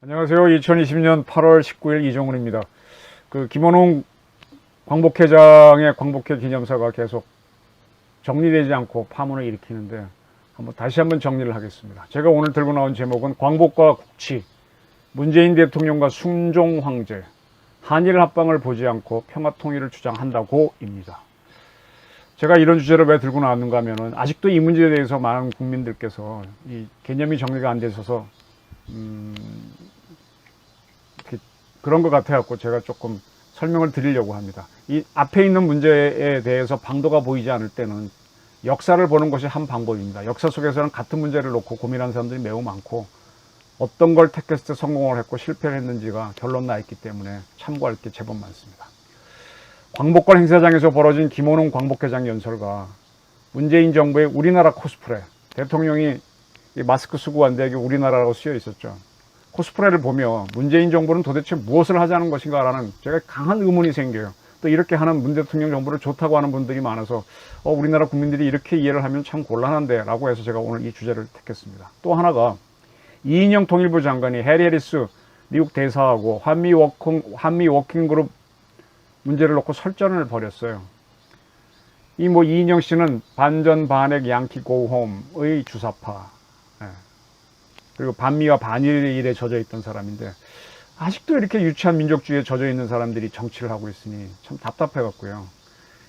안녕하세요. 2020년 8월 19일 이종훈입니다. 김원웅 광복회장의 광복회 기념사가 계속 정리되지 않고 파문을 일으키는데 다시 한번 정리를 하겠습니다. 제가 오늘 들고 나온 제목은 광복과 국치, 문재인 대통령과 순종 황제, 한일 합방을 보지 않고 평화통일을 주장한다고입니다. 제가 이런 주제를 왜 들고 나왔는가 하면은 아직도 이 문제에 대해서 많은 국민들께서 이 개념이 정리가 안 돼 있어서 그런 것 같아갖고 제가 조금 설명을 드리려고 합니다. 이 앞에 있는 문제에 대해서 방도가 보이지 않을 때는 역사를 보는 것이 한 방법입니다. 역사 속에서는 같은 문제를 놓고 고민하는 사람들이 매우 많고 어떤 걸 택했을 때 성공을 했고 실패를 했는지가 결론 나 있기 때문에 참고할 게 제법 많습니다. 광복절 행사장에서 벌어진 김원웅 광복회장 연설과 문재인 정부의 우리나라 코스프레, 대통령이 마스크 쓰고 왔는데 우리나라라고 쓰여 있었죠. 코스프레를 보며 문재인 정부는 도대체 무엇을 하자는 것인가 라는 제가 강한 의문이 생겨요. 또 이렇게 하는 문 대통령 정부를 좋다고 하는 분들이 많아서 우리나라 국민들이 이렇게 이해를 하면 참 곤란한데 라고 해서 제가 오늘 이 주제를 택했습니다. 또 하나가 이인영 통일부 장관이 해리 해리스 미국 대사하고 한미 워킹그룹 문제를 놓고 설전을 벌였어요. 이인영 씨는 반전 반핵 양키 고홈의 주사파, 그리고 반미와 반일의 일에 젖어 있던 사람인데 아직도 이렇게 유치한 민족주의에 젖어 있는 사람들이 정치를 하고 있으니 참 답답해 갖고요.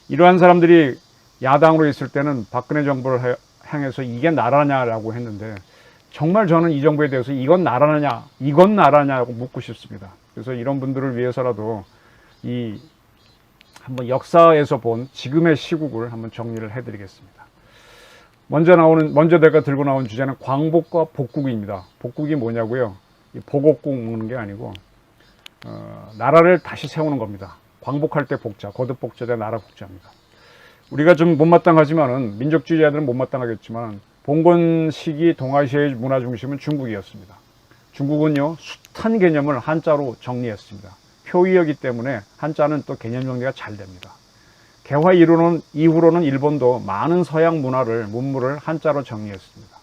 이러한 사람들이 야당으로 있을 때는 박근혜 정부를 향해서 이게 나라냐라고 했는데 정말 저는 이 정부에 대해서 이건 나라냐고 묻고 싶습니다. 그래서 이런 분들을 위해서라도 한번 역사에서 본 지금의 시국을 한번 정리를 해드리겠습니다. 먼저 내가 들고 나온 주제는 광복과 복국입니다. 복국이 뭐냐고요? 보곡국 먹는 게 아니고 나라를 다시 세우는 겁니다. 광복할 때 복자, 거듭 복자대 나라 복자입니다. 우리가 좀 못마땅하지만은 민족주의자들은 못마땅하겠지만 봉건 시기 동아시아의 문화 중심은 중국이었습니다. 중국은요 숱한 개념을 한자로 정리했습니다. 표의어기 때문에 한자는 또 개념 정리가 잘 됩니다. 개화 이후로는 일본도 많은 서양 문물을 한자로 정리했습니다.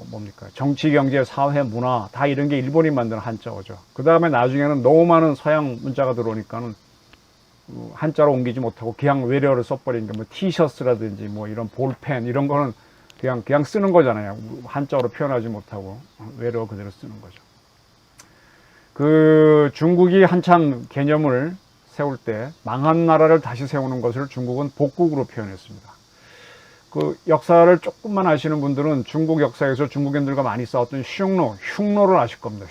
뭡니까? 정치, 경제, 사회, 문화, 다 이런 게 일본이 만든 한자어죠. 그 다음에 나중에는 너무 많은 서양 문자가 들어오니까는 한자로 옮기지 못하고 그냥 외래어를 써버리니까 티셔츠라든지 이런 볼펜 이런 거는 그냥 쓰는 거잖아요. 한자어로 표현하지 못하고 외래어 그대로 쓰는 거죠. 중국이 한참 개념을 세울 때 망한 나라를 다시 세우는 것을 중국은 복국으로 표현했습니다. 역사를 조금만 아시는 분들은 중국 역사에서 중국인들과 많이 싸웠던 흉노를 아실 겁니다.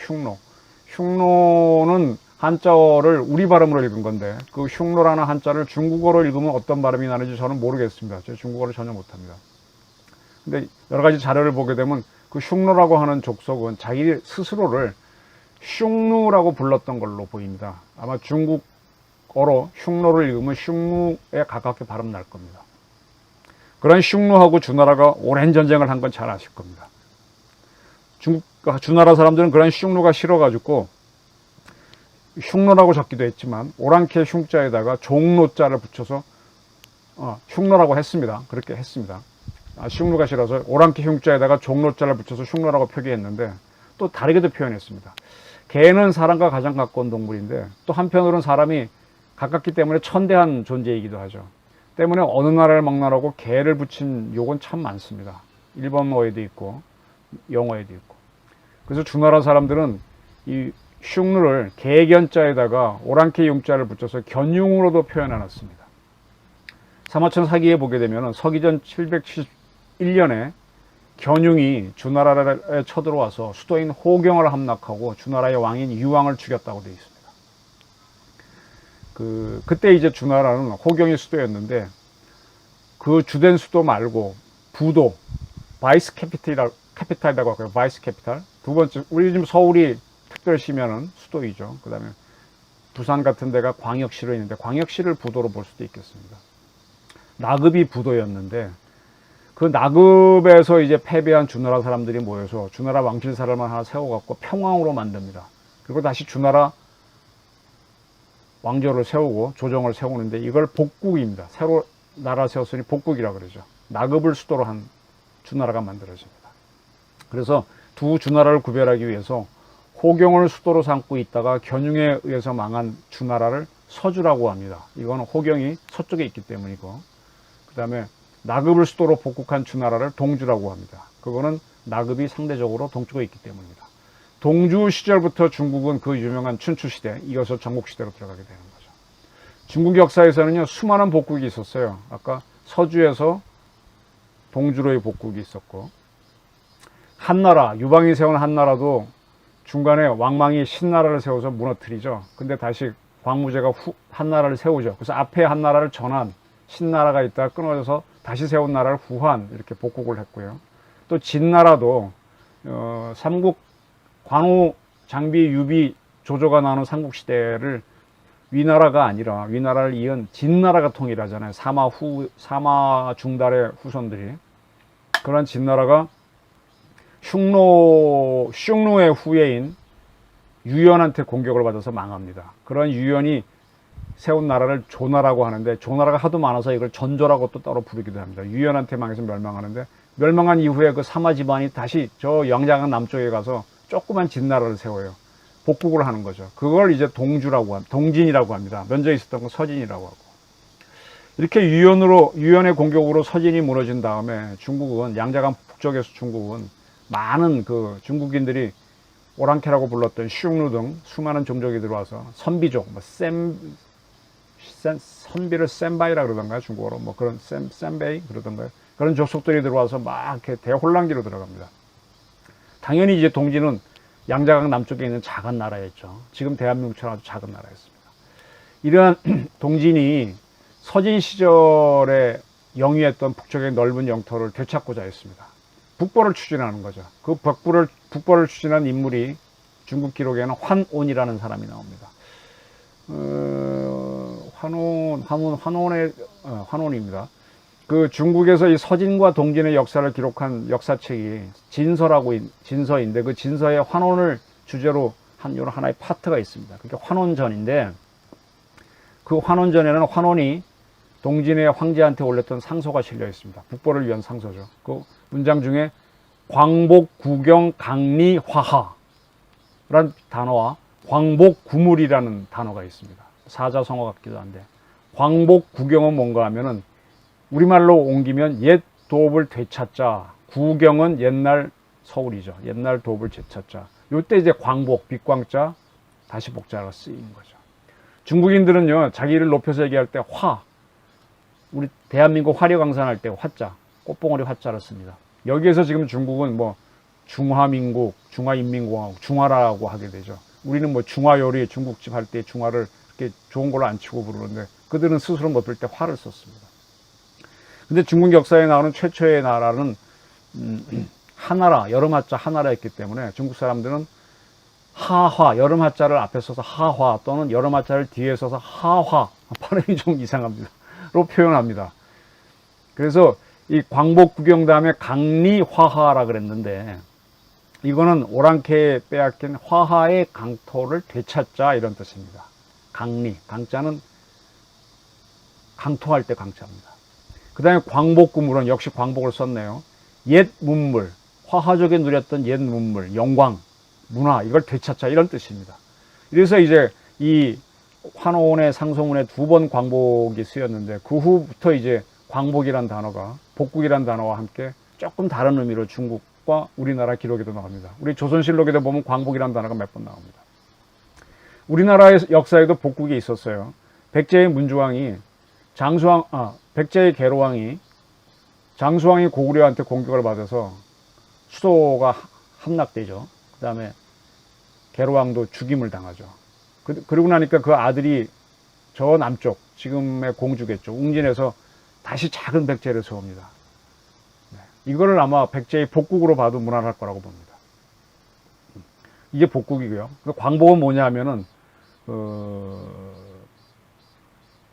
흉노는 한자어를 우리 발음으로 읽은 건데 흉노라는 한자를 중국어로 읽으면 어떤 발음이 나는지 저는 모르겠습니다. 제가 중국어를 전혀 못합니다. 근데 여러 가지 자료를 보게 되면 흉노라고 하는 족속은 자기 스스로를 슝누라고 불렀던 걸로 보입니다. 아마 중국어로 흉노를 읽으면 슝누에 가깝게 발음 날 겁니다. 그런 슝누하고 주나라가 오랜 전쟁을 한 건 잘 아실 겁니다. 주나라 사람들은 그런 슝누가 싫어가지고 흉노라고 적기도 했지만 오랑캐 흉자에다가 종노자를 붙여서 흉노라고 했습니다. 그렇게 했습니다. 흉노가 싫어서 오랑캐 흉자에다가 종노자를 붙여서 흉노라고 표기했는데 또 다르게도 표현했습니다. 개는 사람과 가장 가까운 동물인데 또 한편으로는 사람이 가깝기 때문에 천대한 존재이기도 하죠. 때문에 어느 나라를 막나라고 개를 붙인 욕은 참 많습니다. 일본어에도 있고 영어에도 있고. 그래서 주나라 사람들은 이 흉누를 개견자에다가 오랑캐 융자를 붙여서 견융으로도 표현해놨습니다. 사마천 사기에 보게 되면 서기전 771년에 견융이 주나라에 쳐들어와서 수도인 호경을 함락하고 주나라의 왕인 유왕을 죽였다고 되어 있습니다. 그때 이제 주나라는 호경이 수도였는데 그 주된 수도 말고 부도, 바이스 캐피탈이라고 할까요? 바이스 캐피탈. 두 번째, 우리 지금 서울이 특별시면은 수도이죠. 그 다음에 부산 같은 데가 광역시로 있는데 광역시를 부도로 볼 수도 있겠습니다. 나급이 부도였는데 그 나급에서 이제 패배한 주나라 사람들이 모여서 주나라 왕실사를 하나 세워갖고 평왕으로 만듭니다. 그리고 다시 주나라 왕조를 세우고 조정을 세우는데 이걸 복국입니다. 새로 나라 세웠으니 복국이라 그러죠. 나급을 수도로 한 주나라가 만들어집니다. 그래서 두 주나라를 구별하기 위해서 호경을 수도로 삼고 있다가 견융에 의해서 망한 주나라를 서주라고 합니다. 이건 호경이 서쪽에 있기 때문이고, 그 다음에 나급을 수도로 복국한 주나라를 동주라고 합니다. 그거는 나급이 상대적으로 동쪽에 있기 때문입니다. 동주 시절부터 중국은 그 유명한 춘추시대, 이어서 전국시대로 들어가게 되는 거죠. 중국 역사에서는요, 수많은 복국이 있었어요. 아까 서주에서 동주로의 복국이 있었고, 한나라, 유방이 세운 한나라도 중간에 왕망이 신나라를 세워서 무너뜨리죠. 근데 다시 광무제가 한나라를 세우죠. 그래서 앞에 한나라를 전한 신나라가 있다가 끊어져서 다시 세운 나라를 후한, 이렇게 복국을 했고요. 또 진나라도 삼국 관우, 장비, 유비, 조조가 나오는 삼국시대를 위나라가 아니라 위나라를 이은 진나라가 통일하잖아요. 사마 중달의 후손들이. 그런 진나라가 슝루의 후예인 유연한테 공격을 받아서 망합니다. 그런 유연이 세운 나라를 조나라고 하는데, 조나라가 하도 많아서 이걸 전조라고 또 따로 부르기도 합니다. 유연한테 망해서 멸망하는데, 멸망한 이후에 그 사마 집안이 다시 저 양자강 남쪽에 가서 조그만 진나라를 세워요. 복국을 하는 거죠. 그걸 이제 동진이라고 합니다. 먼저 있었던 건 서진이라고 하고. 이렇게 유연의 공격으로 서진이 무너진 다음에 중국은, 양자강 북쪽에서 중국은 많은 그 중국인들이 오랑캐라고 불렀던 슝루 등 수많은 종족이 들어와서 선비족, 선비를 센바이라 그러던가요? 중국어로 뭐 그런 센베이 그러던가요? 그런 족속들이 들어와서 막 이렇게 대혼란기로 들어갑니다. 당연히 이제 동진은 양자강 남쪽에 있는 작은 나라였죠. 지금 대한민국처럼 아주 작은 나라였습니다. 이러한 동진이 서진 시절에 영위했던 북쪽의 넓은 영토를 되찾고자 했습니다. 북벌을 추진하는 거죠. 그 북벌을 추진한 인물이 중국 기록에는 환온이라는 사람이 나옵니다. 환온입니다. 그 중국에서 이 서진과 동진의 역사를 기록한 역사책이 진서인데, 그 진서에 환온을 주제로 한 요런 하나의 파트가 있습니다. 그게 환온전인데, 그 환온전에는 환온이 동진의 황제한테 올렸던 상소가 실려 있습니다. 북벌을 위한 상소죠. 그 문장 중에 광복구경 강리화하라는 단어와 광복구물이라는 단어가 있습니다. 사자성어 같기도 한데, 광복구경은 뭔가 하면은 우리말로 옮기면 옛 도읍을 되찾자, 구경은 옛날 서울이죠. 옛날 도읍을 되찾자. 요때 이제 광복, 빛광자, 다시 복자가 쓰인 거죠. 중국인들은요, 자기를 높여서 얘기할 때 우리 대한민국 화려강산할 때 화자, 꽃봉오리 화자를 씁니다. 여기에서 지금 중국은 뭐 중화민국, 중화인민공화국, 중화라고 하게 되죠. 우리는 뭐 중화요리, 중국집 할 때 중화를 이렇게 좋은 걸로 안 치고 부르는데, 그들은 스스로 못 볼 때 화를 썼습니다. 근데 중국 역사에 나오는 최초의 나라는 하나라, 여름 하자 하나라였기 때문에 중국 사람들은 하화, 여름 하자를 앞에 써서 하화, 또는 여름 하자를 뒤에 써서 하화, 발음이 좀 이상합니다. 로 표현합니다. 그래서 이 광복 구경 다음에 강리화하라 그랬는데, 이거는 오랑캐에 빼앗긴 화하의 강토를 되찾자, 이런 뜻입니다. 강자는 강토할 때 강자입니다. 그 다음에 광복구물은 역시 광복을 썼네요. 옛 문물, 화하족에 누렸던 옛 문물, 영광, 문화, 이걸 되찾자, 이런 뜻입니다. 그래서 이제 이 환온의 상소문에 2번 광복이 쓰였는데, 그 후부터 이제 광복이란 단어가 복국이란 단어와 함께 조금 다른 의미로 중국과 우리나라 기록에도 나옵니다. 우리 조선실록에도 보면 광복이란 단어가 몇 번 나옵니다. 우리나라의 역사에도 복국이 있었어요. 백제의 문주왕이 백제의 계로왕이 장수왕이 고구려한테 공격을 받아서 수도가 함락되죠. 그 다음에 계로왕도 죽임을 당하죠. 그러고 나니까 그 아들이 저 남쪽, 지금의 공주겠죠, 웅진에서 다시 작은 백제를 세웁니다. 이거를 아마 백제의 복국으로 봐도 무난할 거라고 봅니다. 이게 복국이고요. 광복은 뭐냐 하면은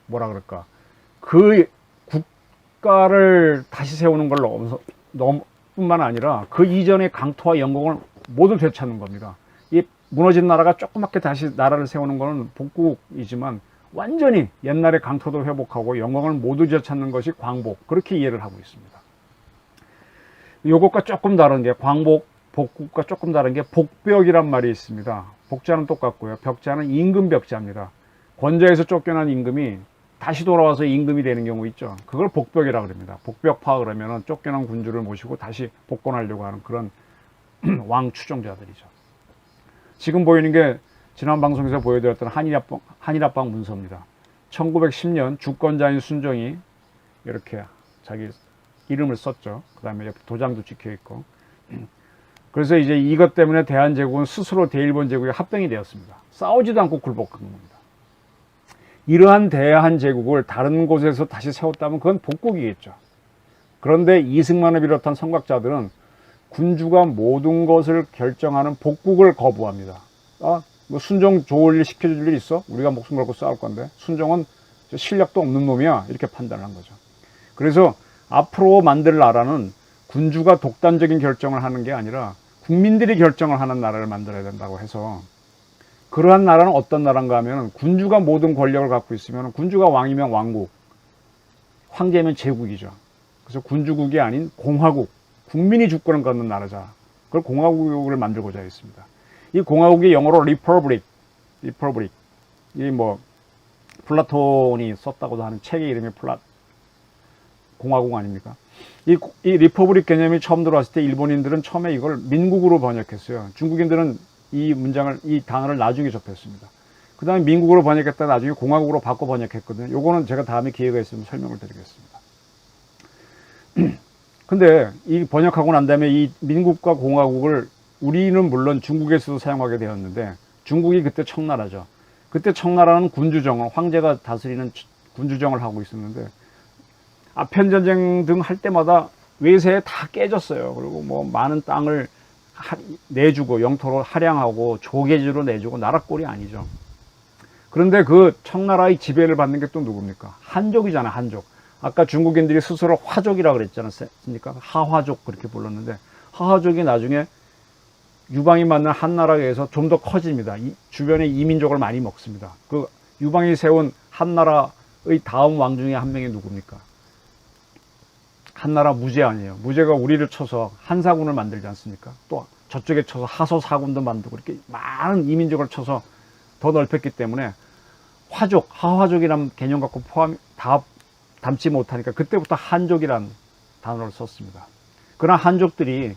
뭐라 그럴까, 그 국가를 다시 세우는 걸 뿐만 아니라 그 이전의 강토와 영광을 모두 되찾는 겁니다. 이 무너진 나라가 조그맣게 다시 나라를 세우는 것은 복국이지만, 완전히 옛날의 강토도 회복하고 영광을 모두 되찾는 것이 광복, 그렇게 이해를 하고 있습니다. 요것과 조금 다른 게, 광복, 복국과 조금 다른 게 복벽이란 말이 있습니다. 복자는 똑같고요. 벽자는 임금 벽자입니다. 권좌에서 쫓겨난 임금이 다시 돌아와서 임금이 되는 경우 있죠. 그걸 복벽이라고 합니다. 복벽파 그러면은 쫓겨난 군주를 모시고 다시 복권하려고 하는 그런 왕 추종자들이죠. 지금 보이는 게 지난 방송에서 보여드렸던 한일합방 문서입니다. 1910년 주권자인 순종이 이렇게 자기 이름을 썼죠. 그 다음에 옆에 도장도 찍혀 있고. 그래서 이제 이것 때문에 대한제국은 스스로 대일본 제국에 합병이 되었습니다. 싸우지도 않고 굴복한 겁니다. 이러한 대한제국을 다른 곳에서 다시 세웠다면 그건 복국이겠죠. 그런데 이승만을 비롯한 선각자들은 군주가 모든 것을 결정하는 복국을 거부합니다. 뭐 순종 좋을 일 시켜줄 일 있어? 우리가 목숨 걸고 싸울 건데. 순종은 실력도 없는 놈이야. 이렇게 판단을 한 거죠. 그래서 앞으로 만들 나라는 군주가 독단적인 결정을 하는 게 아니라 국민들이 결정을 하는 나라를 만들어야 된다고 해서, 그러한 나라는 어떤 나라인가 하면 군주가 모든 권력을 갖고 있으면, 군주가 왕이면 왕국, 황제면 제국이죠. 그래서 군주국이 아닌 공화국, 국민이 주권을 갖는 나라자. 그걸 공화국을 만들고자 했습니다. 이 공화국이 영어로 리퍼블릭. 이 뭐 플라톤이 썼다고도 하는 책의 이름이 공화국 아닙니까? 이 리퍼블릭 개념이 처음 들어왔을 때 일본인들은 처음에 이걸 민국으로 번역했어요. 중국인들은 이 단어를 나중에 접했습니다. 그 다음에 민국으로 번역했다가 나중에 공화국으로 바꿔 번역했거든요. 요거는 제가 다음에 기회가 있으면 설명을 드리겠습니다. 근데 이 번역하고 난 다음에 이 민국과 공화국을 우리는 물론 중국에서도 사용하게 되었는데, 중국이 그때 청나라죠. 그때 청나라는 군주정을, 황제가 다스리는 군주정을 하고 있었는데, 아편전쟁 등 할 때마다 외세에 다 깨졌어요. 그리고 뭐 많은 땅을 내주고 영토로 할양하고 조개지로 내주고 나라 꼴이 아니죠. 그런데 그 청나라의 지배를 받는 게 또 누굽니까? 한족이잖아요. 한족. 아까 중국인들이 스스로 화족이라고 그랬지 않습니까? 하화족 그렇게 불렀는데, 하화족이 나중에 유방이 맞는 한나라에서 좀 더 커집니다. 주변에 이민족을 많이 먹습니다. 그 유방이 세운 한나라의 다음 왕 중에 한 명이 누굽니까? 한나라 무제 아니에요. 무제가 우리를 쳐서 한사군을 만들지 않습니까? 또 저쪽에 쳐서 하소사군도 만들고 이렇게 많은 이민족을 쳐서 더 넓혔기 때문에 화족, 하화족이라는 개념 갖고 담지 못하니까 그때부터 한족이란 단어를 썼습니다. 그러나 한족들이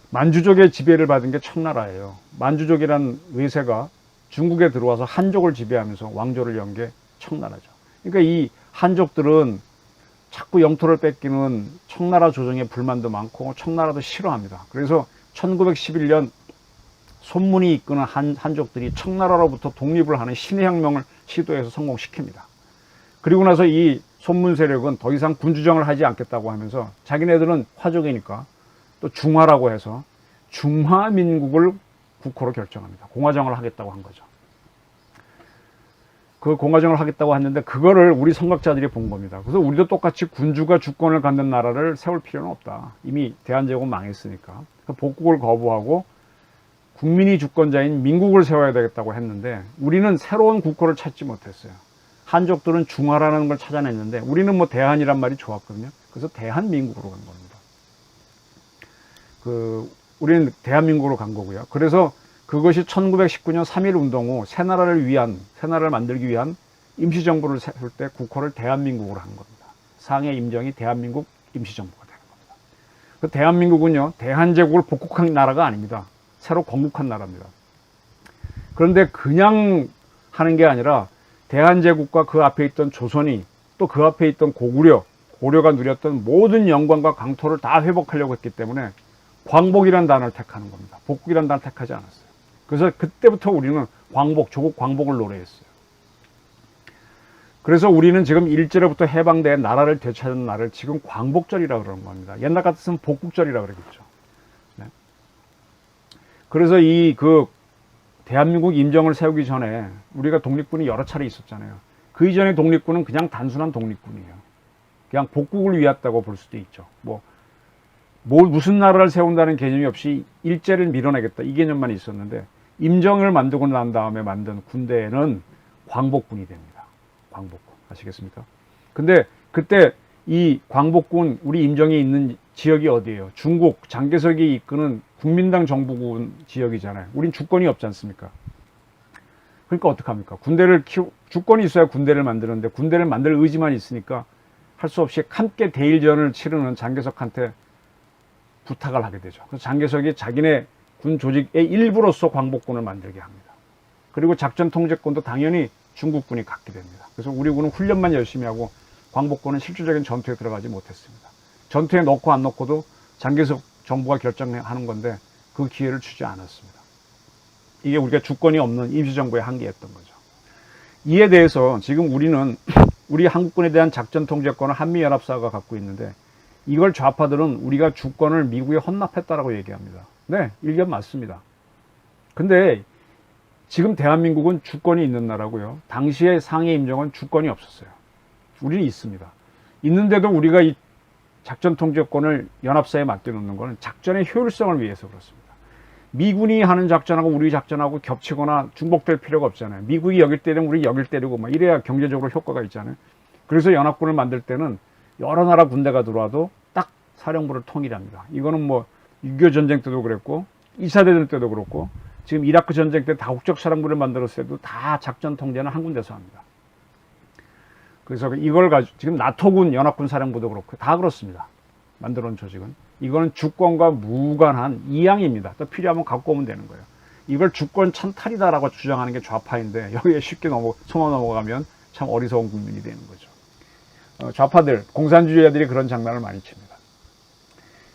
만주족의 지배를 받은 게 청나라예요. 만주족이란 외세가 중국에 들어와서 한족을 지배하면서 왕조를 연 게 청나라죠. 그러니까 이 한족들은 자꾸 영토를 뺏기는 청나라 조정에 불만도 많고 청나라도 싫어합니다. 그래서 1911년 손문이 이끄는 한족들이 청나라로부터 독립을 하는 신의 혁명을 시도해서 성공시킵니다. 그리고 나서 이 손문 세력은 더 이상 군주정을 하지 않겠다고 하면서 자기네들은 화족이니까 또 중화라고 해서 중화민국을 국호로 결정합니다. 공화정을 하겠다고 한 거죠. 그 공화정을 하겠다고 했는데 그거를 우리 선각자들이 본 겁니다. 그래서 우리도 똑같이 군주가 주권을 갖는 나라를 세울 필요는 없다. 이미 대한제국은 망했으니까. 복국을 거부하고 국민이 주권자인 민국을 세워야 되겠다고 했는데 우리는 새로운 국호를 찾지 못했어요. 한족들은 중화라는 걸 찾아냈는데 우리는 뭐 대한이란 말이 좋았거든요. 그래서 대한민국으로 간 겁니다. 우리는 대한민국으로 간 거고요. 그래서 그것이 1919년 3.1 운동 후 새나라를 만들기 위한 임시정부를 세울 때 국호를 대한민국으로 한 겁니다. 상해 임정이 대한민국 임시정부가 되는 겁니다. 그 대한민국은요, 대한제국을 복국한 나라가 아닙니다. 새로 건국한 나라입니다. 그런데 그냥 하는 게 아니라 대한제국과 그 앞에 있던 조선이 또 그 앞에 있던 고려가 누렸던 모든 영광과 강토를 다 회복하려고 했기 때문에 광복이라는 단어를 택하는 겁니다. 복국이라는 단어를 택하지 않았어요. 그래서 그때부터 우리는 조국 광복을 노래했어요. 그래서 우리는 지금 일제로부터 해방된 나라를 되찾은 날을 지금 광복절이라고 그러는 겁니다. 옛날 같았으면 복국절이라고 그러겠죠. 네. 그래서 대한민국 임정을 세우기 전에 우리가 독립군이 여러 차례 있었잖아요. 그 이전의 독립군은 그냥 단순한 독립군이에요. 그냥 복국을 위했다고 볼 수도 있죠. 무슨 나라를 세운다는 개념이 없이 일제를 밀어내겠다 이 개념만 있었는데 임정을 만들고 난 다음에 만든 군대는 광복군이 됩니다. 광복군. 아시겠습니까? 근데 그때 이 광복군 우리 임정에 있는 지역이 어디예요? 중국 장개석이 이끄는 국민당 정부군 지역이잖아요. 우린 주권이 없지 않습니까? 그러니까 어떡합니까? 주권이 있어야 군대를 만드는데 군대를 만들 의지만 있으니까 할 수 없이 함께 대일전을 치르는 장개석한테 부탁을 하게 되죠. 그래서 장개석이 자기네 군 조직의 일부로서 광복군을 만들게 합니다. 그리고 작전 통제권도 당연히 중국군이 갖게 됩니다. 그래서 우리 군은 훈련만 열심히 하고 광복군은 실질적인 전투에 들어가지 못했습니다. 전투에 넣고 안 넣고도 장개석 정부가 결정하는 건데 그 기회를 주지 않았습니다. 이게 우리가 주권이 없는 임시정부의 한계였던 거죠. 이에 대해서 지금 우리는 우리 한국군에 대한 작전 통제권을 한미연합사가 갖고 있는데 이걸 좌파들은 우리가 주권을 미국에 헌납했다라고 얘기합니다. 네, 일견 맞습니다. 근데 지금 대한민국은 주권이 있는 나라고요. 당시에 상해 임정은 주권이 없었어요. 우리는 있습니다. 있는데도 우리가 이 작전 통제권을 연합사에 맡겨놓는 것은 작전의 효율성을 위해서 그렇습니다. 미군이 하는 작전하고 우리 작전하고 겹치거나 중복될 필요가 없잖아요. 미국이 여길 때리면 우리 여길 때리고 막 이래야 경제적으로 효과가 있잖아요. 그래서 연합군을 만들 때는 여러 나라 군대가 들어와도 딱 사령부를 통일합니다. 이거는 뭐 6.25 전쟁 때도 그랬고 2차 대전 때도 그렇고 지금 이라크 전쟁 때 다국적 사령부를 만들었을 때도 다 작전 통제는 한 군데서 합니다. 그래서 이걸 가지고 지금 나토군 연합군 사령부도 그렇고 다 그렇습니다. 만들어 놓은 조직은. 이거는 주권과 무관한 이양입니다. 또 필요하면 갖고 오면 되는 거예요. 이걸 주권 찬탈이다라고 주장하는 게 좌파인데 여기에 쉽게 속아 넘어가면 참 어리석은 국민이 되는 거죠. 좌파들, 공산주의자들이 그런 장난을 많이 칩니다.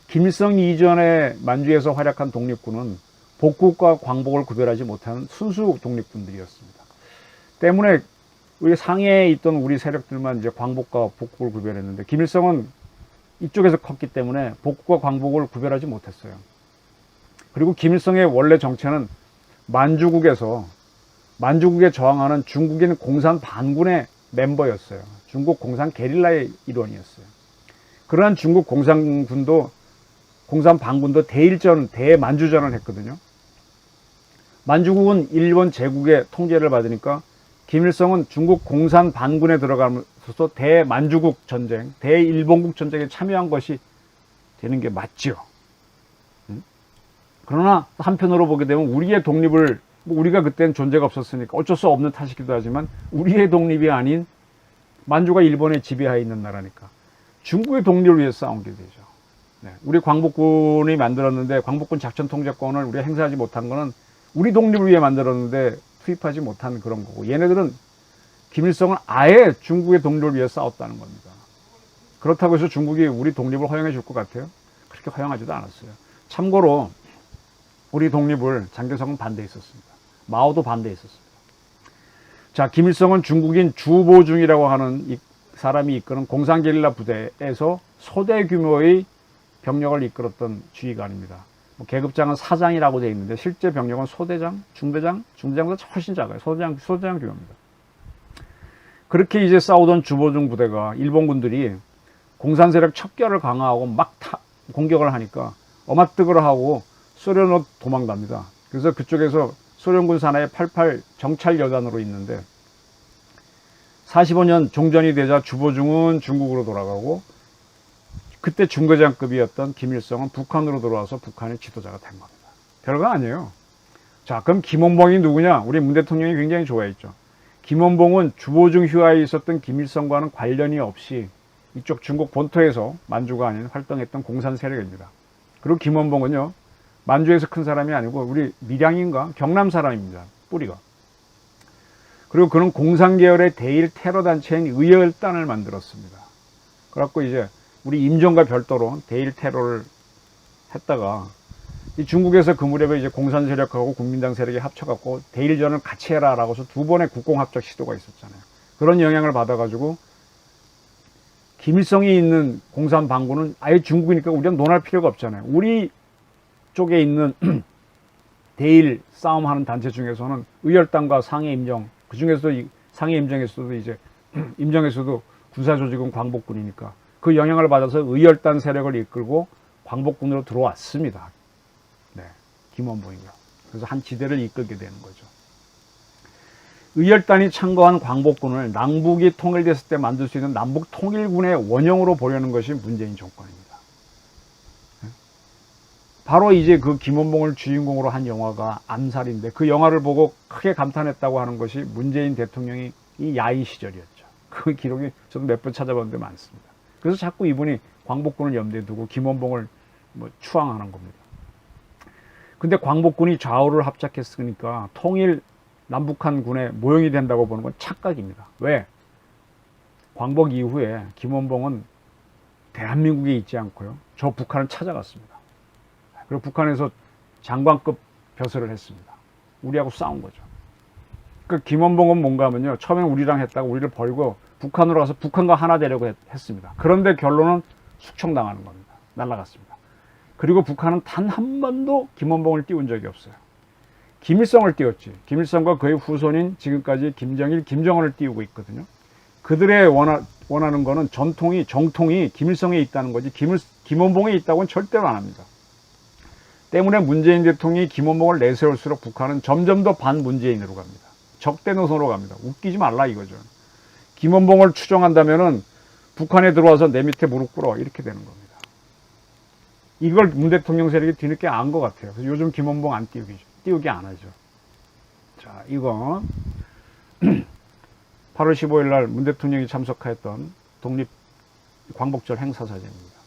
김일성 이전에 만주에서 활약한 독립군은 복국과 광복을 구별하지 못하는 순수 독립군들이었습니다. 때문에 우리 상해에 있던 우리 세력들만 이제 광복과 복국을 구별했는데 김일성은 이쪽에서 컸기 때문에 복국과 광복을 구별하지 못했어요. 그리고 김일성의 원래 정체는 만주국에 저항하는 중국인 공산 반군의 멤버였어요. 중국 공산 게릴라의 일원이었어요. 그러한 중국 공산 반군도 대만주전을 했거든요. 만주국은 일본 제국의 통제를 받으니까 김일성은 중국 공산 반군에 들어가면서 대만주국 전쟁, 대일본국 전쟁에 참여한 것이 되는 게 맞죠. 그러나 한편으로 보게 되면 우리의 독립을, 우리가 그때는 존재가 없었으니까 어쩔 수 없는 탓이기도 하지만 우리의 독립이 아닌 만주가 일본의 지배하에 있는 나라니까 중국의 독립을 위해서 싸운 게 되죠. 네, 우리 광복군이 만들었는데 광복군 작전 통제권을 우리가 행사하지 못한 거는 우리 독립을 위해 만들었는데 투입하지 못한 그런 거고, 얘네들은 김일성은 아예 중국의 독립을 위해 싸웠다는 겁니다. 그렇다고 해서 중국이 우리 독립을 허용해 줄 것 같아요? 그렇게 허용하지도 않았어요. 참고로 우리 독립을 장개석은 반대했었습니다. 마오도 반대했었습니다. 자, 김일성은 중국인 주보중이라고 하는 이 사람이 이끄는 공산게릴라 부대에서 소대 규모의 병력을 이끌었던 지휘관입니다. 계급장은 사장이라고 되어 있는데 실제 병력은 소대장, 중대장, 중대장보다 훨씬 작아요. 소대장 규모입니다. 그렇게 이제 싸우던 주보중 부대가 일본군들이 공산 세력 척결을 강화하고 막 공격을 하니까 어마뜨거를 하고 소련으로 도망갑니다. 그래서 그쪽에서 소련군 산하의 88 정찰여단으로 있는데 45년 종전이 되자 주보중은 중국으로 돌아가고 그때 중대장급이었던 김일성은 북한으로 들어와서 북한의 지도자가 된 겁니다. 별거 아니에요. 자, 그럼 김원봉이 누구냐? 우리 문 대통령이 굉장히 좋아했죠. 김원봉은 주보중 휘하에 있었던 김일성과는 관련이 없이 이쪽 중국 본토에서 만주가 아닌 활동했던 공산 세력입니다. 그리고 김원봉은요, 만주에서 큰 사람이 아니고 우리 밀양인가 경남 사람입니다. 뿌리가. 그리고 그는 공산계열의 대일 테러 단체인 의열단을 만들었습니다. 그래갖고 이제 우리 임정과 별도로 대일 테러를 했다가 이 중국에서 그 무렵에 이제 공산 세력하고 국민당 세력이 합쳐갖고 대일전을 같이 해라라고 해서 두 번의 국공합작 시도가 있었잖아요. 그런 영향을 받아가지고 김일성이 있는 공산 반군은 아예 중국이니까 우리랑 논할 필요가 없잖아요. 우리 쪽에 있는 대일 싸움하는 단체 중에서는 의열단과 상해 임정, 그 중에서도 상해 임정에서도 이제 임정에서도 군사조직은 광복군이니까 그 영향을 받아서 의열단 세력을 이끌고 광복군으로 들어왔습니다. 네, 김원봉이요. 그래서 한 지대를 이끌게 되는 거죠. 의열단이 창거한 광복군을 남북이 통일됐을 때 만들 수 있는 남북 통일군의 원형으로 보려는 것이 문재인 정권입니다. 바로 이제 그 김원봉을 주인공으로 한 영화가 암살인데, 그 영화를 보고 크게 감탄했다고 하는 것이 문재인 대통령이 이 야인 시절이었죠. 그 기록이 저도 몇 번 찾아봤는데 많습니다. 그래서 자꾸 이분이 광복군을 염두에 두고 김원봉을 추앙하는 겁니다. 근데 광복군이 좌우를 합작했으니까 통일 남북한 군의 모형이 된다고 보는 건 착각입니다. 왜? 광복 이후에 김원봉은 대한민국에 있지 않고요, 저 북한을 찾아갔습니다. 그리고 북한에서 장관급 벼슬을 했습니다. 우리하고 싸운 거죠. 그 김원봉은 뭔가 하면요, 처음엔 우리랑 했다가 우리를 버리고 북한으로 가서 북한과 하나 되려고 했습니다. 그런데 결론은 숙청당하는 겁니다. 날아갔습니다. 그리고 북한은 단 한 번도 김원봉을 띄운 적이 없어요. 김일성을 띄웠지. 김일성과 그의 후손인 지금까지 김정일, 김정은을 띄우고 있거든요. 그들의 원하는 거는 정통이 김일성에 있다는 거지 김원봉에 있다고는 절대로 안 합니다. 때문에 문재인 대통령이 김원봉을 내세울수록 북한은 점점 더 반문재인으로 갑니다. 적대 노선으로 갑니다. 웃기지 말라 이거죠. 김원봉을 추종한다면은 북한에 들어와서 내 밑에 무릎 꿇어, 이렇게 되는 겁니다. 이걸 문 대통령 세력이 뒤늦게 안 것 같아요. 그래서 요즘 김원봉 안 띄우기 안 하죠. 자, 이거 8월 15일 날 문 대통령이 참석하였던 독립 광복절 행사 사진입니다.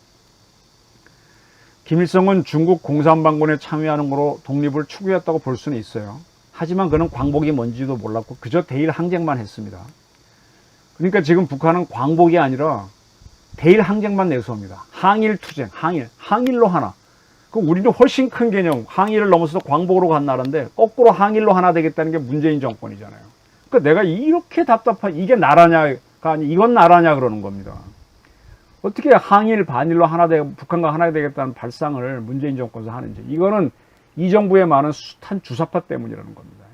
김일성은 중국 공산방군에 참여하는 거로 독립을 추구했다고 볼 수는 있어요. 하지만 그는 광복이 뭔지도 몰랐고 그저 대일 항쟁만 했습니다. 그러니까 지금 북한은 광복이 아니라 대일 항쟁만 내세웁니다. 항일 투쟁, 항일로 하나. 그 우리는 훨씬 큰 개념, 항일을 넘어서서 광복으로 간 나라인데 거꾸로 항일로 하나 되겠다는 게 문재인 정권이잖아요. 그러니까 내가 이렇게 답답한, 이게 나라냐가 아니 이건 나라냐 그러는 겁니다. 어떻게 항일, 반일로 하나 되고 북한과 하나 되겠다는 발상을 문재인 정권에서 하는지. 이거는 이 정부의 많은 숱한 주사파 때문이라는 겁니다.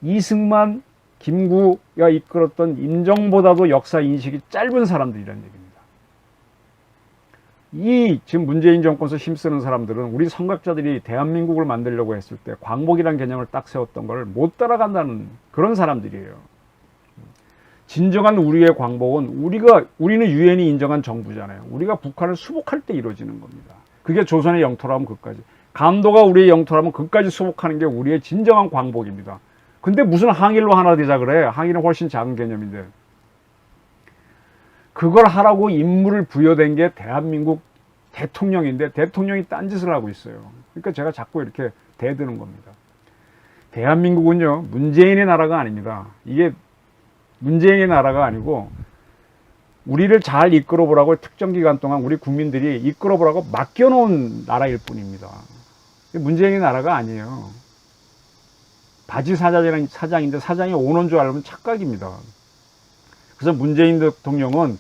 이승만, 김구가 이끌었던 임정보다도 역사 인식이 짧은 사람들이라는 얘기입니다. 이 지금 문재인 정권에서 힘쓰는 사람들은 우리 선각자들이 대한민국을 만들려고 했을 때 광복이라는 개념을 딱 세웠던 걸 못 따라간다는 그런 사람들이에요. 진정한 우리의 광복은 우리는 유엔이 인정한 정부잖아요. 우리가 북한을 수복할 때 이루어지는 겁니다. 그게 조선의 영토라면 그까지, 감도가 우리의 영토라면 그까지 수복하는 게 우리의 진정한 광복입니다. 근데 무슨 항일로 하나 되자 그래? 항일은 훨씬 작은 개념인데. 그걸 하라고 임무를 부여된 게 대한민국 대통령인데 대통령이 딴짓을 하고 있어요. 그러니까 제가 자꾸 이렇게 대드는 겁니다. 대한민국은요, 문재인의 나라가 아닙니다. 이게 문재인의 나라가 아니고 우리를 잘 이끌어보라고 특정 기간 동안 우리 국민들이 이끌어보라고 맡겨놓은 나라일 뿐입니다. 문재인의 나라가 아니에요. 바지 사장인데 사장이 오는 줄 알면 착각입니다. 그래서 문재인 대통령은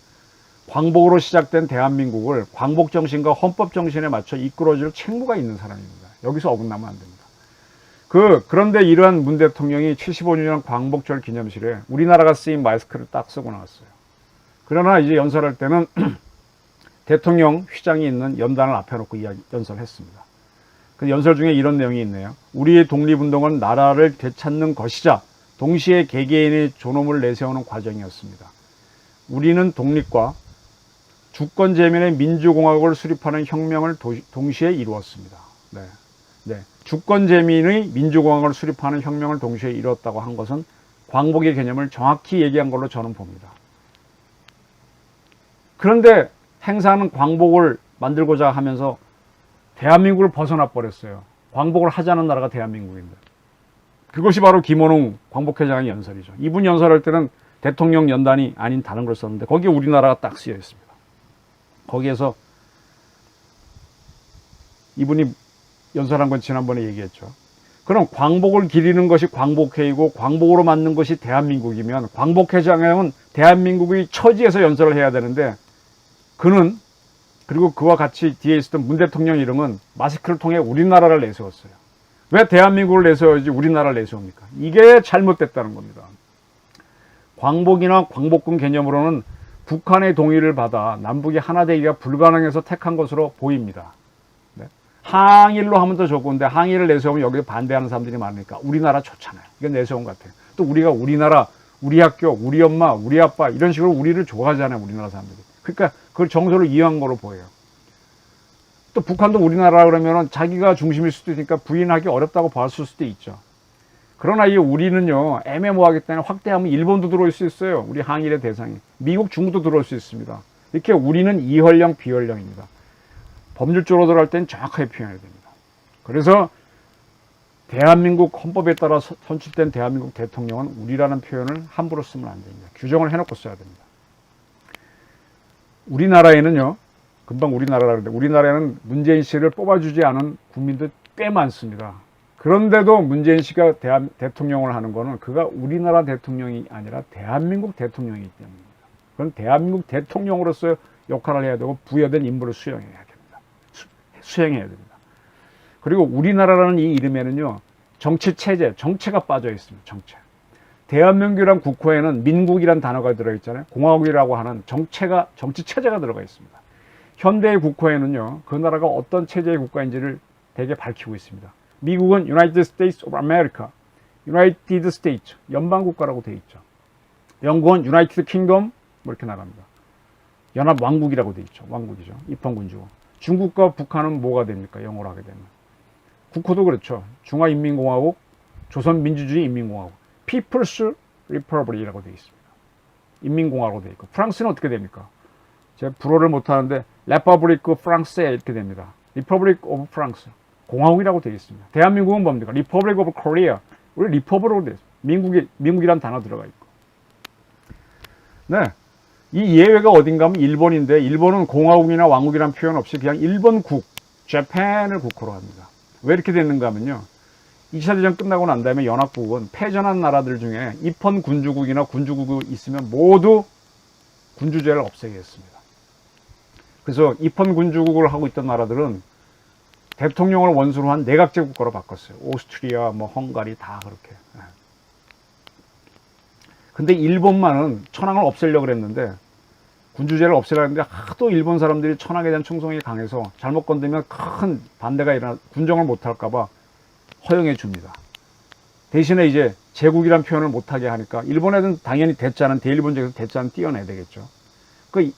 광복으로 시작된 대한민국을 광복정신과 헌법정신에 맞춰 이끌어줄 책무가 있는 사람입니다. 여기서 어긋나면 안 됩니다. 그런데 이러한 문 대통령이 75주년 광복절 기념실에 우리나라가 쓰인 마스크를 딱 쓰고 나왔어요. 그러나 이제 연설할 때는 대통령 휘장이 있는 연단을 앞에 놓고 연설했습니다. 그 연설 중에 이런 내용이 있네요. 우리의 독립운동은 나라를 되찾는 것이자 동시에 개개인의 존엄을 내세우는 과정이었습니다. 우리는 독립과 주권재민의 민주공화국을 수립하는 혁명을 동시에 이루었습니다. 네. 주권재민의 민주공화국을 수립하는 혁명을 동시에 이루었다고 한 것은 광복의 개념을 정확히 얘기한 걸로 저는 봅니다. 그런데 행사는 광복을 만들고자 하면서 대한민국을 벗어나 버렸어요. 광복을 하자는 나라가 대한민국인데. 그것이 바로 김원웅 광복회장의 연설이죠. 이분 연설할 때는 대통령 연단이 아닌 다른 걸 썼는데 거기에 우리나라가 딱 쓰여 있습니다. 거기에서 이분이 연설한 건 지난번에 얘기했죠. 그럼 광복을 기리는 것이 광복회의고 광복으로 만든 것이 대한민국이면 광복회장은 대한민국의 처지에서 연설을 해야 되는데 그는, 그리고 그와 같이 뒤에 있었던 문 대통령 이름은 마스크를 통해 우리나라를 내세웠어요. 왜 대한민국을 내세워야지 우리나라를 내세웁니까? 이게 잘못됐다는 겁니다. 광복이나 광복군 개념으로는 북한의 동의를 받아 남북이 하나 되기가 불가능해서 택한 것으로 보입니다. 네? 항일로 하면 더 좋은데 항일을 내세우면 여기에 반대하는 사람들이 많으니까 우리나라 좋잖아요. 이건 내세운 것 같아요. 또 우리가 우리나라, 우리 학교, 우리 엄마, 우리 아빠 이런 식으로 우리를 좋아하잖아요. 우리나라 사람들이. 그러니까 그걸 정서로 이해한 거로 보여요. 또 북한도 우리나라 그러면은 자기가 중심일 수도 있으니까 부인하기 어렵다고 봤을 수도 있죠. 그러나 이 우리는요, 애매모호하기 때문에 확대하면 일본도 들어올 수 있어요. 우리 항일의 대상이. 미국, 중국도 들어올 수 있습니다. 이렇게 우리는 이헐령, 비헐령입니다. 법률적으로 들어갈 때는 정확하게 표현해야 됩니다. 그래서 대한민국 헌법에 따라 선출된 대한민국 대통령은 우리라는 표현을 함부로 쓰면 안 됩니다. 규정을 해놓고 써야 됩니다. 우리나라에는요, 금방 우리나라라 그러는데 우리나라에는 문재인 씨를 뽑아주지 않은 국민들 꽤 많습니다. 그런데도 문재인 씨가 대통령을 하는 거는 그가 우리나라 대통령이 아니라 대한민국 대통령이기 때문입니다. 그건 대한민국 대통령으로서 역할을 해야 되고 부여된 임무를 수행해야 됩니다. 수행해야 됩니다. 그리고 우리나라라는 이 이름에는요, 정치체제, 정체가 빠져 있습니다. 정체. 대한민국이란 국호에는 민국이란 단어가 들어있잖아요. 공화국이라고 하는 정치체제가 들어가 있습니다. 현대의 국호에는요, 그 나라가 어떤 체제의 국가인지를 대개 밝히고 있습니다. 미국은 United States of America, United States, 연방국가라고 되어 있죠. 영국은 United Kingdom, 뭐 이렇게 나갑니다. 연합왕국이라고 되어 있죠. 왕국이죠. 입헌군주국. 중국과 북한은 뭐가 됩니까? 영어로 하게 되면. 국호도 그렇죠. 중화인민공화국, 조선민주주의인민공화국, People's Republic이라고 되어 있습니다. 인민공화국으로 되어 있고. 프랑스는 어떻게 됩니까? 제가 불어를 못하는데 Republic France에 이렇게 됩니다. Republic of France. 공화국이라고 되어 있습니다. 대한민국은 뭡니까? Republic of Korea. 우리 리퍼블릭으로 되어 있습니다. 미국이란 단어 들어가 있고. 네. 이 예외가 어딘가 하면 일본인데, 일본은 공화국이나 왕국이란 표현 없이 그냥 일본국, 재팬을 국호로 합니다. 왜 이렇게 됐는가 하면요, 2차 대전 끝나고 난 다음에 연합국은 패전한 나라들 중에 입헌 군주국이나 군주국이 있으면 모두 군주제를 없애게 했습니다. 그래서 입헌 군주국을 하고 있던 나라들은 대통령을 원수로 한 내각제 국가로 바꿨어요. 오스트리아, 뭐 헝가리 다 그렇게. 근데 일본만은 천황을 없애려고 그랬는데, 군주제를 없애려고 했는데 하도 일본 사람들이 천황에 대한 충성이 강해서 잘못 건드면 큰 반대가 일어나 군정을 못할까봐 허용해 줍니다. 대신에 이제 제국이란 표현을 못하게 하니까 일본에는 당연히 대자는, 대일본적에서 대자는 띄어내야 되겠죠. 그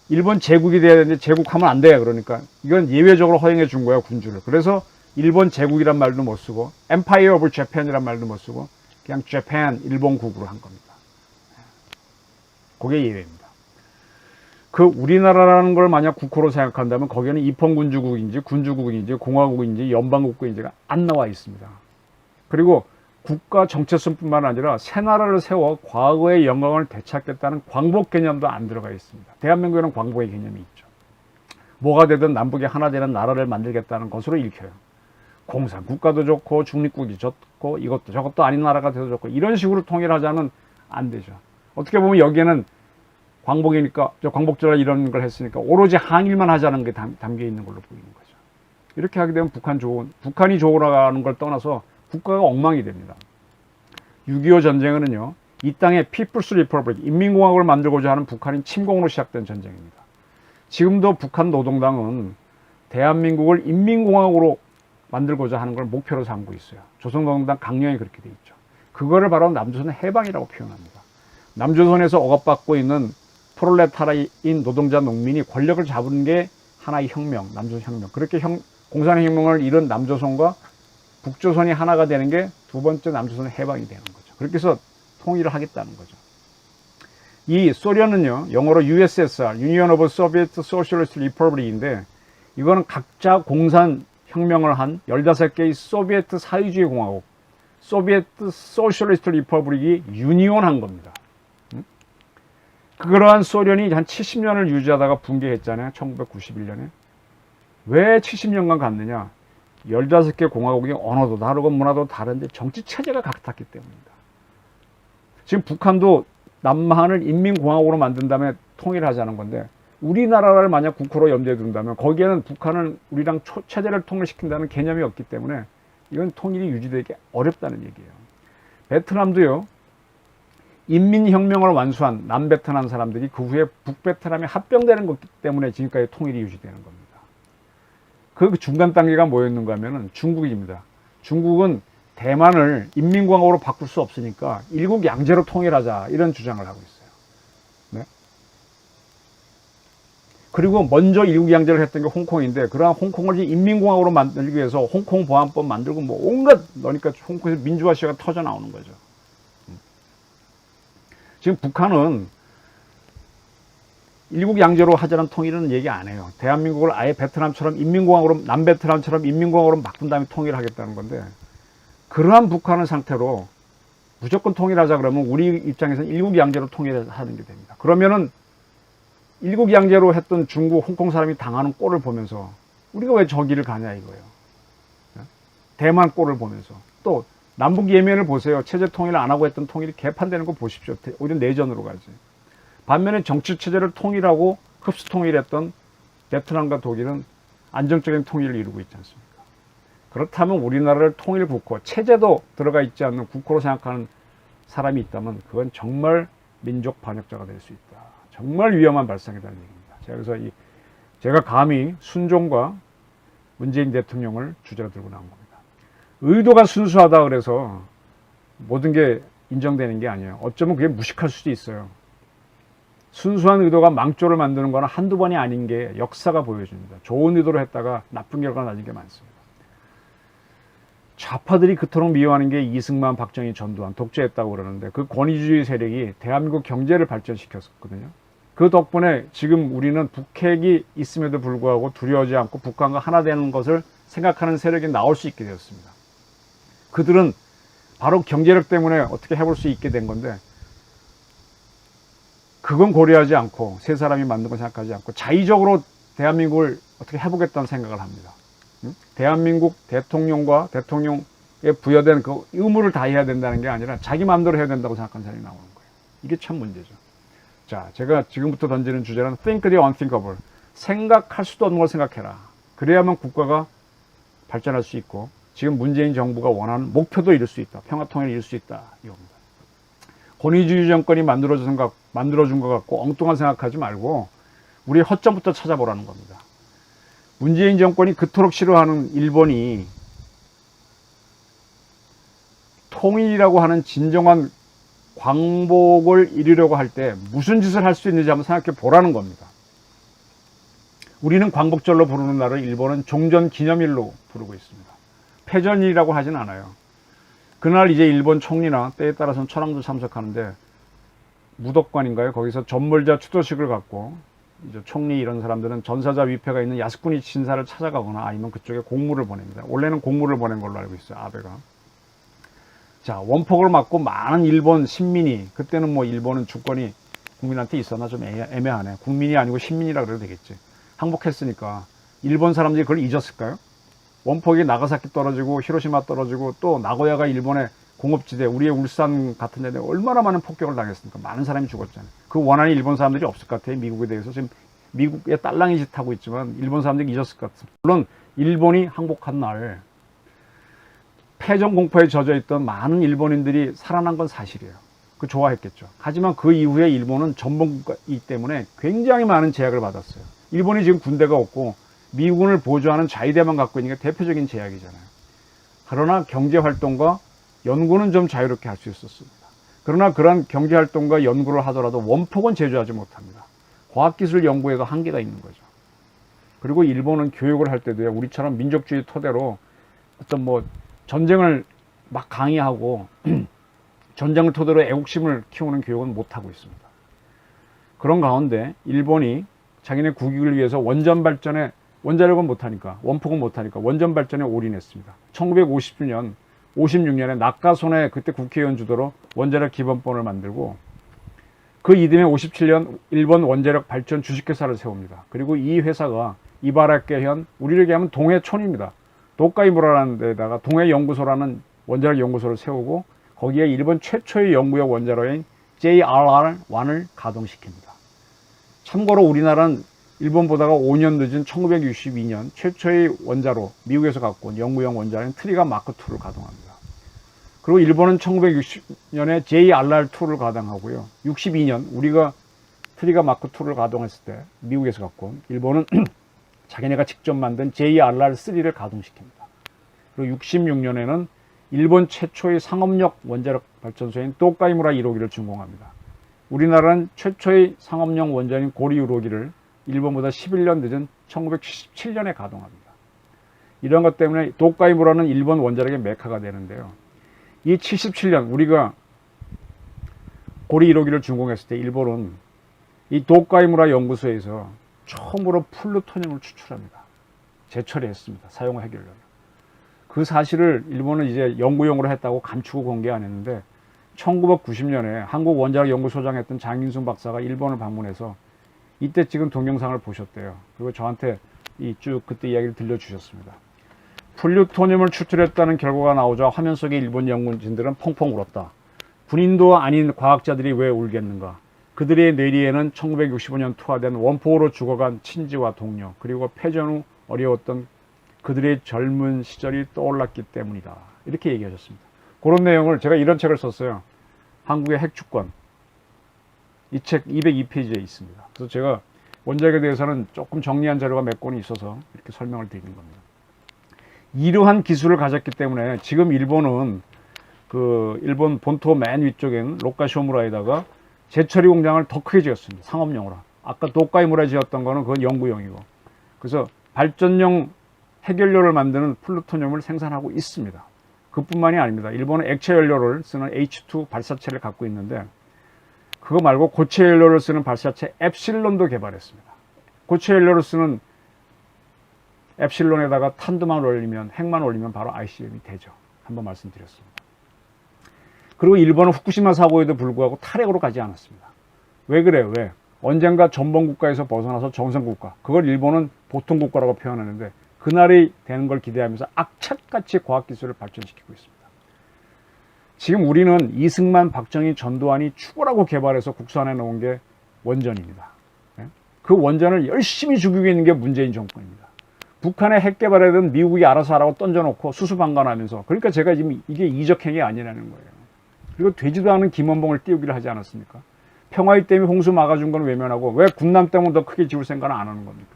일본 제국이 돼야 되는데 제국하면 안 돼요. 그러니까 이건 예외적으로 허용해 준 거야, 군주를. 그래서 일본 제국이란 말도 못 쓰고 Empire of Japan이란 말도 못 쓰고 그냥 Japan, 일본국으로 한 겁니다. 그게 예외입니다. 그 우리나라라는 걸 만약 국호로 생각한다면 거기에는 입헌군주국인지 군주국인지 공화국인지 연방국인지가 안 나와 있습니다. 그리고 국가 정체성뿐만 아니라 새 나라를 세워 과거의 영광을 되찾겠다는 광복 개념도 안 들어가 있습니다. 대한민국에는 광복의 개념이 있죠. 뭐가 되든 남북이 하나 되는 나라를 만들겠다는 것으로 읽혀요. 공산 국가도 좋고 중립국이 좋고 이것도 저것도 아닌 나라가 돼도 좋고 이런 식으로 통일하자는 안 되죠. 어떻게 보면 여기에는 광복이니까, 광복절에 이런 걸 했으니까 오로지 항일만 하자는 게 담겨 있는 걸로 보이는 거죠. 이렇게 하게 되면 북한이 좋으라는 걸 떠나서 국가가 엉망이 됩니다. 6.25 전쟁은요, 이 땅에 People's Republic, 인민공화국을 만들고자 하는 북한인 침공으로 시작된 전쟁입니다. 지금도 북한 노동당은 대한민국을 인민공화국으로 만들고자 하는 걸 목표로 삼고 있어요. 조선노동당 강령이 그렇게 돼 있죠. 그거를 바로 남조선 해방이라고 표현합니다. 남조선에서 억압받고 있는 프롤레타리인 노동자 농민이 권력을 잡은 게 하나의 혁명, 남조선 혁명. 그렇게 공산혁명을 이룬 남조선과 북조선이 하나가 되는 게 두 번째 남조선 해방이 되는 거죠. 그렇게 해서 통일을 하겠다는 거죠. 이 소련은요, 영어로 USSR, Union of Soviet Socialist Republic인데, 이거는 각자 공산혁명을 한 15개의 소비에트 사회주의 공화국, 소비에트 소셜리스트 리퍼블릭이 유니온한 겁니다. 그러한 소련이 한 70년을 유지하다가 붕괴했잖아요. 1991년에. 왜 70년간 갔느냐? 15개 공화국이 언어도 다르고 문화도 다른데 정치체제가 같았기 때문입니다. 지금 북한도 남한을 인민공화국으로 만든 다음에 통일하자는 건데, 우리나라를 만약 국호로 염두에 둔다면 거기에는 북한은 우리랑 체제를 통일시킨다는 개념이 없기 때문에 이건 통일이 유지되기 어렵다는 얘기예요. 베트남도요, 인민혁명을 완수한 남베트남 사람들이 그 후에 북베트남에 합병되는 것 때문에 지금까지 통일이 유지되는 겁니다. 그 중간 단계가 뭐였는가 하면은 중국입니다. 중국은 대만을 인민공화국으로 바꿀 수 없으니까 일국 양제로 통일하자 이런 주장을 하고 있어요. 네? 그리고 먼저 일국 양제를 했던 게 홍콩인데 그러한 홍콩을 인민공화국으로 만들기 위해서 홍콩 보안법 만들고 뭐 온갖 넣으니까 홍콩에서 민주화 시위가 터져 나오는 거죠. 지금 북한은 일국 양제로 하자는 통일은 얘기 안 해요. 대한민국을 아예 베트남처럼 인민공화국으로, 남베트남처럼 인민공화국으로 바꾼 다음에 통일하겠다는 건데, 그러한 북한의 상태로 무조건 통일하자 그러면 우리 입장에서는 일국 양제로 통일하는 게 됩니다. 그러면은 일국 양제로 했던 중국, 홍콩 사람이 당하는 꼴을 보면서 우리가 왜 저 길을 가냐 이거예요. 대만 꼴을 보면서. 또 남북 예면을 보세요. 체제 통일 안 하고 했던 통일이 개판되는 거 보십시오. 오히려 내전으로 가지. 반면에 정치 체제를 통일하고 흡수 통일했던 베트남과 독일은 안정적인 통일을 이루고 있지 않습니까? 그렇다면 우리나라를 통일 국호, 체제도 들어가 있지 않는 국호로 생각하는 사람이 있다면 그건 정말 민족 반역자가 될 수 있다. 정말 위험한 발상이라는 얘기입니다. 그래서 제가 감히 순종과 문재인 대통령을 주제로 들고 나온 겁니다. 의도가 순수하다 그래서 모든 게 인정되는 게 아니에요. 어쩌면 그게 무식할 수도 있어요. 순수한 의도가 망조를 만드는 거는 한두 번이 아닌 게 역사가 보여줍니다. 좋은 의도로 했다가 나쁜 결과가 나는 게 많습니다. 좌파들이 그토록 미워하는 게 이승만, 박정희, 전두환 독재했다고 그러는데 그 권위주의 세력이 대한민국 경제를 발전시켰거든요. 그 덕분에 지금 우리는 북핵이 있음에도 불구하고 두려워하지 않고 북한과 하나 되는 것을 생각하는 세력이 나올 수 있게 되었습니다. 그들은 바로 경제력 때문에 어떻게 해볼 수 있게 된 건데 그건 고려하지 않고 세 사람이 만든 거 생각하지 않고 자의적으로 대한민국을 어떻게 해보겠다는 생각을 합니다. 대한민국 대통령과 대통령에 부여된 그 의무를 다해야 된다는 게 아니라 자기 마음대로 해야 된다고 생각하는 사람이 나오는 거예요. 이게 참 문제죠. 자, 제가 지금부터 던지는 주제는 Think the unthinkable. 생각할 수도 없는 걸 생각해라. 그래야만 국가가 발전할 수 있고 지금 문재인 정부가 원하는 목표도 이룰 수 있다. 평화통일을 이룰 수 있다. 이겁니다. 권위주의 정권이 만들어준 것 같고 엉뚱한 생각하지 말고 우리의 허점부터 찾아보라는 겁니다. 문재인 정권이 그토록 싫어하는 일본이 통일이라고 하는 진정한 광복을 이루려고 할 때 무슨 짓을 할 수 있는지 한번 생각해 보라는 겁니다. 우리는 광복절로 부르는 날을 일본은 종전기념일로 부르고 있습니다. 패전일이라고 하진 않아요. 그날 이제 일본 총리나 때에 따라서는 천황도 참석하는데 무덕관인가요? 거기서 전몰자 추도식을 갖고 이제 총리 이런 사람들은 전사자 위패가 있는 야스쿠니 신사를 찾아가거나 아니면 그쪽에 공무를 보냅니다. 원래는 공무를 보낸 걸로 알고 있어요. 아베가. 자, 원폭을 맞고 많은 일본 신민이 그때는 뭐 일본은 주권이 국민한테 있었나 좀 애매하네. 국민이 아니고 신민이라 그래도 되겠지. 항복했으니까 일본 사람들이 그걸 잊었을까요? 원폭이 나가사키 떨어지고 히로시마 떨어지고 또 나고야가 일본의 공업지대 우리의 울산 같은 데에 얼마나 많은 폭격을 당했습니까? 많은 사람이 죽었잖아요. 그 원한이 일본 사람들이 없을 것 같아요. 미국에 대해서 지금 미국의 딸랑이 짓 하고 있지만 일본 사람들이 잊었을 것 같습니다. 물론 일본이 항복한 날 패전 공포에 젖어 있던 많은 일본인들이 살아난 건 사실이에요. 그 좋아했겠죠. 하지만 그 이후에 일본은 전범국이기 때문에 굉장히 많은 제약을 받았어요. 일본이 지금 군대가 없고 미군을 보조하는 자위대만 갖고 있는 게 대표적인 제약이잖아요. 그러나 경제활동과 연구는 좀 자유롭게 할 수 있었습니다. 그러나 그런 경제활동과 연구를 하더라도 원폭은 제조하지 못합니다. 과학기술 연구에도 한계가 있는 거죠. 그리고 일본은 교육을 할 때도요, 우리처럼 민족주의 토대로 어떤 뭐 전쟁을 막 강의하고 전쟁을 토대로 애국심을 키우는 교육은 못하고 있습니다. 그런 가운데 일본이 자기네 국익을 위해서 원전 발전에 원자력은 못하니까 원폭은 못하니까 원전 발전에 올인했습니다. 1956년에 낙가손에 그때 국회의원 주도로 원자력 기본법을 만들고 그 이듬해 57년 일본 원자력 발전 주식회사를 세웁니다. 그리고 이 회사가 이바라케현 우리를 얘기하면 동해촌입니다. 도카이무라라는 데다가 동해연구소라는 원자력 연구소를 세우고 거기에 일본 최초의 연구용 원자로인 JRR-1을 가동시킵니다. 참고로 우리나라는 일본보다가 5년 늦은 1962년 최초의 원자로 미국에서 갖고 온 연구용 원자로인 트리가 마크2를 가동합니다. 그리고 일본은 1960년에 JRR2를 가동하고요. 62년 우리가 트리가 마크2를 가동했을 때 미국에서 갖고 온 일본은 자기네가 직접 만든 JRR3를 가동시킵니다. 그리고 66년에는 일본 최초의 상업용 원자력 발전소인 또카이무라 1호기를 준공합니다. 우리나라는 최초의 상업용 원전인 고리 1호기를 일본보다 11년 늦은 1977년에 가동합니다. 이런 것 때문에 또카이무라는 일본 원자력의 메카가 되는데요. 이 77년 우리가 고리 1호기를 준공했을 때 일본은 이 또카이무라 연구소에서 처음으로 플루토늄을 추출합니다. 재처리했습니다. 사용 해결료를. 그 사실을 일본은 이제 연구용으로 했다고 감추고 공개 안 했는데 1990년에 한국 원자력 연구소장 했던 장인순 박사가 일본을 방문해서 이때 찍은 동영상을 보셨대요. 그리고 저한테 쭉 그때 이야기를 들려주셨습니다. 플루토늄을 추출했다는 결과가 나오자 화면 속의 일본 연구진들은 펑펑 울었다. 군인도 아닌 과학자들이 왜 울겠는가. 그들의 뇌리에는 1965년 투하된 원포로 죽어간 친지와 동료, 그리고 패전 후 어려웠던 그들의 젊은 시절이 떠올랐기 때문이다. 이렇게 얘기하셨습니다. 그런 내용을 제가 이런 책을 썼어요. 한국의 핵주권. 이 책 202페이지에 있습니다. 그래서 제가 원자력에 대해서는 조금 정리한 자료가 몇 권이 있어서 이렇게 설명을 드리는 겁니다. 이러한 기술을 가졌기 때문에 지금 일본은 그 일본 본토 맨 위쪽엔 로카쇼무라에다가 재처리 공장을 더 크게 지었습니다. 상업용으로. 아까 도카이무라에 지었던 거는 그건 연구용이고. 그래서 발전용 핵연료를 만드는 플루토늄을 생산하고 있습니다. 그뿐만이 아닙니다. 일본은 액체 연료를 쓰는 H2 발사체를 갖고 있는데 그거 말고 고체 연료를 쓰는 발사체 엡실론도 개발했습니다. 고체 연료를 쓰는 엡실론에다가 탄두만 올리면, 핵만 올리면 바로 ICBM이 되죠. 한번 말씀드렸습니다. 그리고 일본은 후쿠시마 사고에도 불구하고 탈핵으로 가지 않았습니다. 왜 그래요? 왜? 언젠가 전범국가에서 벗어나서 정상국가, 그걸 일본은 보통국가라고 표현하는데 그날이 되는 걸 기대하면서 악착같이 과학기술을 발전시키고 있습니다. 지금 우리는 이승만, 박정희, 전두환이 추구라고 개발해서 국산해 놓은 게 원전입니다. 그 원전을 열심히 죽이고 있는 게 문재인 정권입니다. 북한의 핵 개발에든 미국이 알아서 하라고 던져놓고 수수방관하면서, 그러니까 제가 지금 이게 이적행위 아니라는 거예요. 그리고 되지도 않은 김원봉을 띄우기를 하지 않았습니까? 평화의 때문에 홍수 막아준 건 외면하고 왜 군남 때문에 더 크게 지을 생각은 안 하는 겁니까?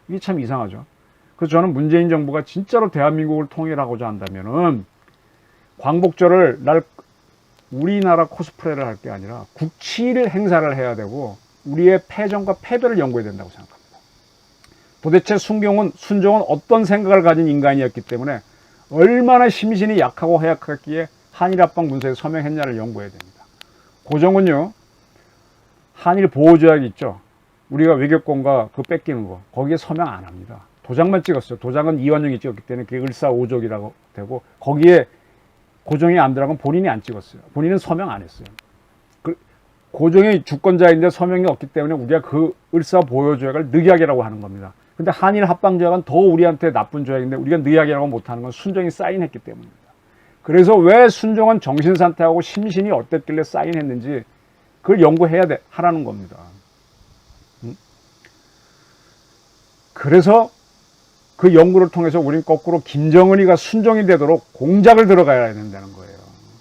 이게 참 이상하죠. 그래서 저는 문재인 정부가 진짜로 대한민국을 통일하고자 한다면은 광복절을 우리나라 코스프레를 할 게 아니라 국치를 행사를 해야 되고 우리의 패전과 패배를 연구해야 된다고 생각합니다. 도대체 순종은 어떤 생각을 가진 인간이었기 때문에 얼마나 심신이 약하고 허약했기에 한일합방 문서에 서명했냐를 연구해야 됩니다. 고정은요, 한일 보호조약 있죠. 우리가 외교권과 그 뺏기는 거, 거기에 서명 안 합니다. 도장만 찍었어요. 도장은 이완용이 찍었기 때문에 그게 을사오족이라고 되고, 거기에 고정이 안 들어가면 본인이 안 찍었어요. 본인은 서명 안 했어요. 고정이 주권자인데 서명이 없기 때문에 우리가 그 을사보호조약을 느기하게라고 하는 겁니다. 근데 한일 합방조약은 더 우리한테 나쁜 조약인데 우리가 느기하게라고 못하는 건 순종이 사인했기 때문입니다. 그래서 왜 순종은 정신상태하고 심신이 어땠길래 사인했는지 그걸 연구해야 하라는 겁니다. 그래서 그 연구를 통해서 우리는 거꾸로 김정은이가 순종이 되도록 공작을 들어가야 된다는 거예요.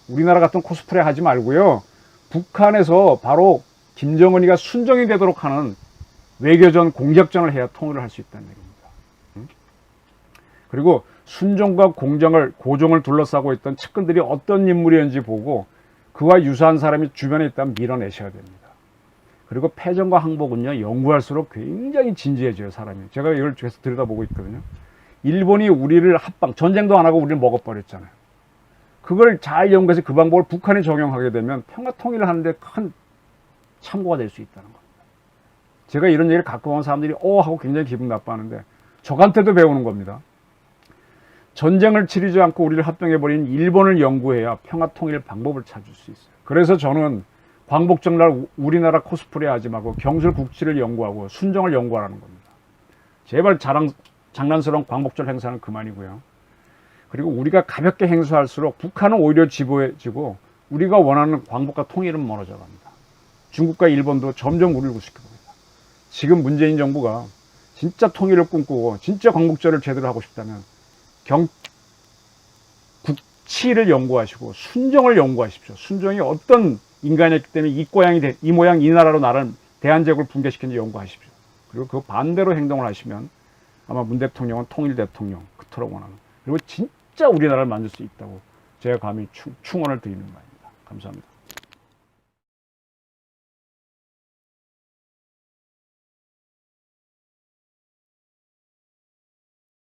우리나라 같은 코스프레 하지 말고요. 북한에서 바로 김정은이가 순종이 되도록 하는 외교전, 공작전을 해야 통일을 할 수 있다는 얘기입니다. 그리고 순종과 고종을 둘러싸고 있던 측근들이 어떤 인물이었는지 보고 그와 유사한 사람이 주변에 있다면 밀어내셔야 됩니다. 그리고 패전과 항복은요, 연구할수록 굉장히 진지해져요, 사람이. 제가 이걸 계속 들여다보고 있거든요. 일본이 우리를 전쟁도 안 하고 우리를 먹어버렸잖아요. 그걸 잘 연구해서 그 방법을 북한에 적용하게 되면 평화 통일을 하는데 큰 참고가 될 수 있다는 겁니다. 제가 이런 얘기를 갖고 온 사람들이 하고 굉장히 기분 나빠하는데 저한테도 배우는 겁니다. 전쟁을 치르지 않고 우리를 합병해버린 일본을 연구해야 평화 통일 방법을 찾을 수 있어요. 그래서 저는 광복절날 우리나라 코스프레 하지 말고 경술 국치를 연구하고 순정을 연구하라는 겁니다. 제발 장난스러운 광복절 행사는 그만이고요. 그리고 우리가 가볍게 행사할수록 북한은 오히려 지보해지고 우리가 원하는 광복과 통일은 멀어져 갑니다. 중국과 일본도 점점 우리를 우습게봅니다. 지금 문재인 정부가 진짜 통일을 꿈꾸고 진짜 광복절을 제대로 하고 싶다면 국치를 연구하시고 순정을 연구하십시오. 순정이 어떤 인간이었기 때문에 이 모양 이 나라로 나를 대한제국을 붕괴시키는지 연구하십시오. 그리고 그 반대로 행동을 하시면 아마 문 대통령은 통일 대통령 그토록 원하는, 그리고 진짜 우리나라를 만들 수 있다고 제가 감히 충원을 드리는 바입니다. 감사합니다.